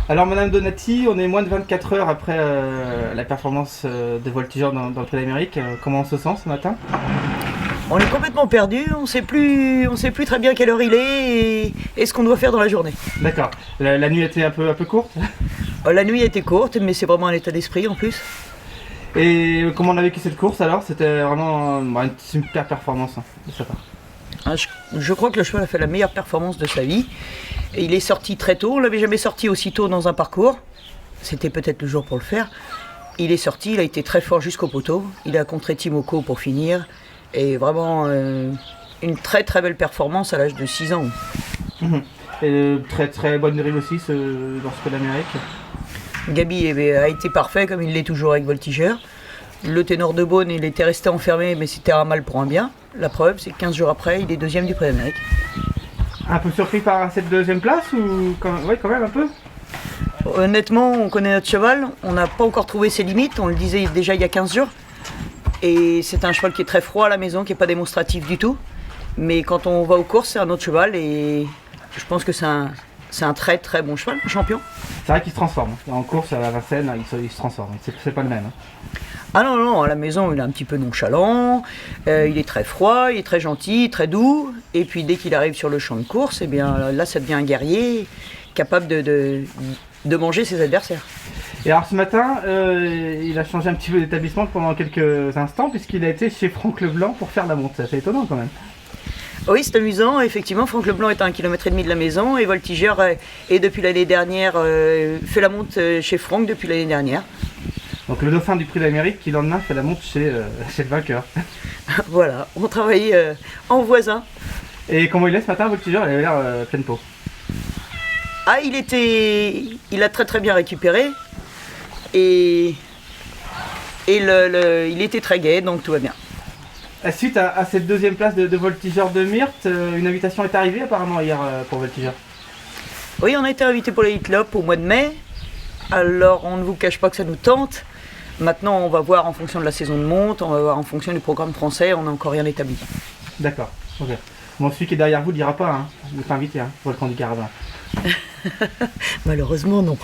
Alors Madame Donati, on est moins de 24 heures après la performance de voltigeurs dans le Prix d'Amérique. Comment on se sent ce matin? On est complètement perdu, on sait plus très bien quelle heure il est et ce qu'on doit faire dans la journée. D'accord. La nuit était un peu courte. La nuit était courte, mais c'est vraiment un état d'esprit en plus. Et comment on a vécu cette course alors? C'était vraiment une super performance de sa part. Je crois que le cheval a fait la meilleure performance de sa vie. Et il est sorti très tôt, on l'avait jamais sorti aussi tôt dans un parcours. C'était peut-être le jour pour le faire. Il est sorti, il a été très fort jusqu'au poteau. Il a contré Timoko pour finir. Et vraiment une très très belle performance à l'âge de 6 ans. Et très très bonne drive aussi dans ce Prix d'Amérique. Gabi a été parfait comme il l'est toujours avec Voltigeur. Le ténor de Beaune, il était resté enfermé, mais c'était un mal pour un bien. La preuve, c'est que 15 jours après, il est deuxième du Prix d'Amérique. Un peu surpris par cette deuxième place ou quand même un peu? Honnêtement, on connaît notre cheval, on n'a pas encore trouvé ses limites, on le disait déjà il y a 15 jours. Et c'est un cheval qui est très froid à la maison, qui n'est pas démonstratif du tout. Mais quand on va aux courses, c'est un autre cheval et je pense que c'est un très très bon cheval, un champion. C'est vrai qu'il se transforme. En course à la Vincennes, il se transforme. C'est pas le même. Ah non, à la maison, il est un petit peu nonchalant, il est très froid, il est très gentil, très doux. Et puis dès qu'il arrive sur le champ de course, eh bien, là, ça devient un guerrier capable de manger ses adversaires. Et alors ce matin, il a changé un petit peu d'établissement pendant quelques instants puisqu'il a été chez Franck Leblanc pour faire la monte. C'est étonnant quand même. Oui, c'est amusant. Effectivement, Franck Leblanc est à 1,5 km de la maison et Voltigeur est depuis l'année dernière, fait la monte chez Franck depuis l'année dernière. Donc le dauphin du Prix d'Amérique qui le lendemain fait la monte chez le vainqueur. Voilà, on travaille en voisin. Et comment il est ce matin, Voltigeur? Il avait l'air pleine peau. Ah, il a très très bien récupéré et il était très gai, donc tout va bien. Suite à cette deuxième place de Voltigeur de Myrthe, une invitation est arrivée apparemment hier pour Voltigeur. Oui, on a été invité pour les Hitlop au mois de mai. Alors on ne vous cache pas que ça nous tente. Maintenant on va voir en fonction de la saison de monte, on va voir en fonction du programme français, on n'a encore rien établi. D'accord, ok. Bon, celui qui est derrière vous ne dira pas, il n'est pas invité, Volcan du Carabin. Malheureusement non.